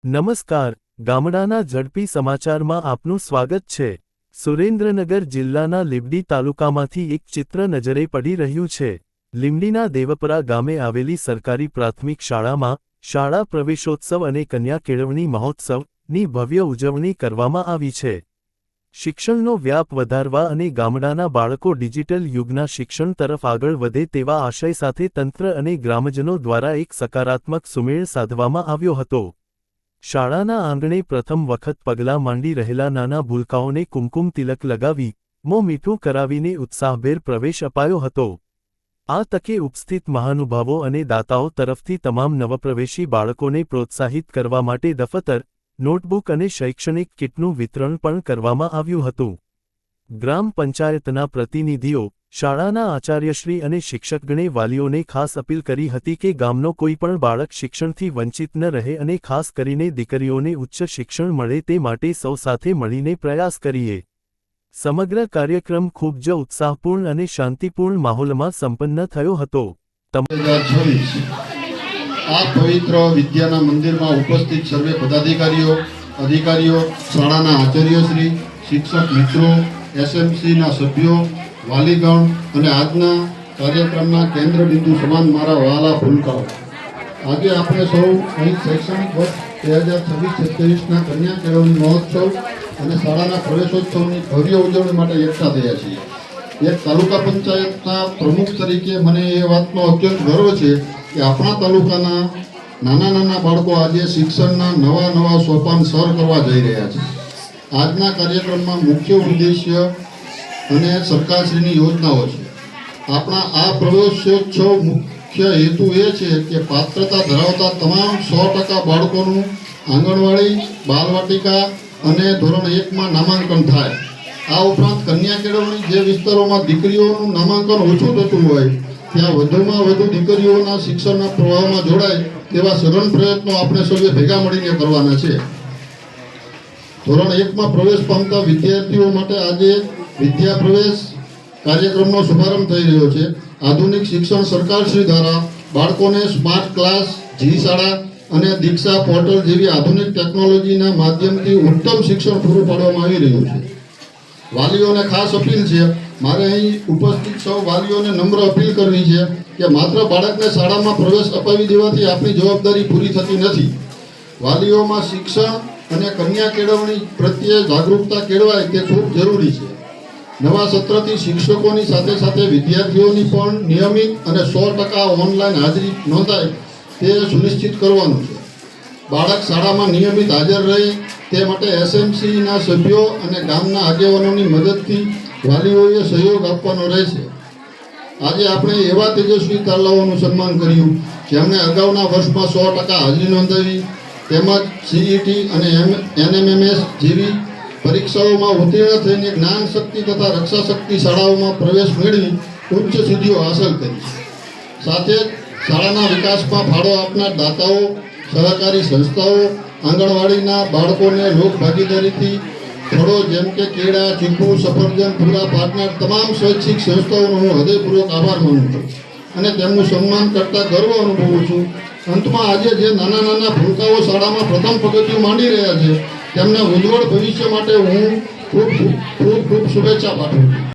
નમસ્કાર, ગામડાના ઝડપી સમાચારમાં આપનું સ્વાગત છે। સુરેન્દ્રનગર જિલ્લાના લીંબડી તાલુકામાંથી એક ચિત્ર નજરે પડી રહ્યું છે। લીંબડીના દેવપરા ગામે આવેલી સરકારી પ્રાથમિક શાળામાં શાળા પ્રવેશોત્સવ અને કન્યા કેળવણી મહોત્સવની ભવ્ય ઉજવણી કરવામાં આવી છે। શિક્ષણનો વ્યાપ વધારવા અને ગામડાના બાળકો ડિજિટલ યુગના શિક્ષણ તરફ આગળ વધે તેવા આશય સાથે તંત્ર અને ગ્રામજનો દ્વારા એક સકારાત્મક સુમેળ સાધવામાં આવ્યો હતો। શાળાના આંગણે પ્રથમ વખત પગલાં માંડી રહેલા નાના ભૂલકાઓને કુમકુમ તિલક લગાવી મોં મીઠું કરાવીને ઉત્સાહભેર પ્રવેશ અપાયો હતો। આ તકે ઉપસ્થિત મહાનુભાવો અને દાતાઓ તરફથી તમામ નવપ્રવેશી બાળકોને પ્રોત્સાહિત કરવા માટે દફતર, નોટબુક અને શૈક્ષણિક કિટનું વિતરણ પણ કરવામાં આવ્યું હતું। ગ્રામ પંચાયતના પ્રતિનિધિઓ, શાળાના આચાર્યશ્રી અને શિક્ષકગણે વાલીઓને ખાસ અપીલ કરી હતી કે ગામનો કોઈ પણ બાળક શિક્ષણથી વંચિત ન રહે અને ખાસ કરીને દીકરીઓને ઉચ્ચ શિક્ષણ મળે તે માટે સૌ સાથે મળીને પ્રયાસ કરીએ। સમગ્ર કાર્યક્રમ ખૂબ જ ઉત્સાહપૂર્ણ અને શાંતિપૂર્ણ માહોલમાં સંપન્ન થયો હતો। આ પવિત્ર વિદ્યાના મંદિરમાં ઉપસ્થિત સર્વે અધિકારીઓ, શાળાના આચાર્યશ્રી, શિક્ષક મિત્રો, એસએમસીના સભ્યો, વાલીગણ અને આજના કાર્યક્રમના કેન્દ્ર બિંદુ સમાન મારા વહાલા ભૂલકાઓ, આજે આપણે સૌ અહીં શૈક્ષણિક વર્ષ 2026-27ના કન્યા કેળવણી મહોત્સવ અને શાળાના પ્રવેશોત્સવની ભવ્ય ઉજવણી માટે એકઠા થયા છીએ। એક તાલુકા પંચાયતના પ્રમુખ તરીકે મને એ વાતનો અત્યંત ગર્વ છે કે આપણા તાલુકાના નાના બાળકો આજે શિક્ષણના નવા સોપાન સર કરવા જઈ રહ્યા છે। આજના કાર્યક્રમમાં મુખ્ય ઉદ્દેશ્ય અને સરકારશ્રીની યોજનાઓ છે। આપણા આ પ્રવેશોત્સવ મુખ્ય હેતુ એ છે કે પાત્રતા ધરાવતા તમામ 100% બાળકોનું આંગણવાડી, બાલવાટિકા અને ધોરણ 1માં નામાંકન થાય। આ ઉપરાંત કન્યા કેળવણી જે વિસ્તારોમાં દીકરીઓનું નામાંકન ઓછું થતું હોય ત્યાં વધુમાં વધુ દીકરીઓના શિક્ષણના પ્રવાહમાં જોડાય તેવા સઘન પ્રયત્નો આપણે સૌએ ભેગા મળીને કરવાના છે। ધોરણ 1માં પ્રવેશ પામતા વિદ્યાર્થીઓ માટે આજે વિદ્યા પ્રવેશ કાર્યક્રમનો શુભારંભ થઈ રહ્યો છે। આધુનિક શિક્ષણ સરકારશ્રી દ્વારા બાળકોને સ્માર્ટ ક્લાસ, જી શાળા અને દીક્ષા પોર્ટલ જેવી આધુનિક ટેકનોલોજીના માધ્યમથી ઉત્તમ શિક્ષણ પૂરું પાડવામાં આવી રહ્યું છે। વાલીઓને ખાસ અપીલ છે, મારે અહીં ઉપસ્થિત સૌ વાલીઓને નમ્ર અપીલ કરવી છે કે માત્ર બાળકને શાળામાં પ્રવેશ અપાવી દેવાથી આપણી જવાબદારી પૂરી થતી નથી। વાલીઓમાં શિક્ષણ અને કન્યા કેળવણી પ્રત્યે જાગૃતતા કેળવાય તે ખૂબ જરૂરી છે। નવા સત્રથી શિક્ષકોની સાથે વિદ્યાર્થીઓની પણ નિયમિત અને 100% ઓનલાઈન હાજરી નોંધાય તે સુનિશ્ચિત કરવાનું છે। બાળક શાળામાં નિયમિત હાજર રહે તે માટે એસએમસીના સભ્યો અને ગામના આગેવાનોની મદદથી વાલીઓએ સહયોગ આપવાનો રહેશે। આજે આપણે એવા તેજસ્વી તાલાઓનું સન્માન કર્યું જેમણે અગાઉના વર્ષમાં 100% હાજરી નોંધાવી તેમજ સીઈટી અને એનએમએમએસ જેવી પરીક્ષાઓમાં ઉત્તીર્ણ થઈને જ્ઞાન શક્તિ તથા રક્ષા શક્તિ શાળાઓમાં પ્રવેશ મેળવી ઉચ્ચ સિદ્ધિઓ હાંસલ કરી છે। સાથે જ શાળાના વિકાસમાં ફાળો આપનાર દાતાઓ, સહકારી સંસ્થાઓ, આંગણવાડીના બાળકોને લોક ભાગીદારીથી ફળો જેમ કે કેળા, ચીકુ, સફરજન પૂરા પાડનાર તમામ સ્વૈચ્છિક સંસ્થાઓનો હું હૃદયપૂર્વક આભાર માનું છું અને તેમનું સન્માન કરતા ગર્વ અનુભવું છું। અંતમાં આજે જે નાના ભૂલકાઓ શાળામાં પ્રથમ પગથિયું માંડી રહ્યા છે તેમના ઉજ્જવળ ભવિષ્ય માટે હું ખૂબ શુભેચ્છા પાઠવું છું।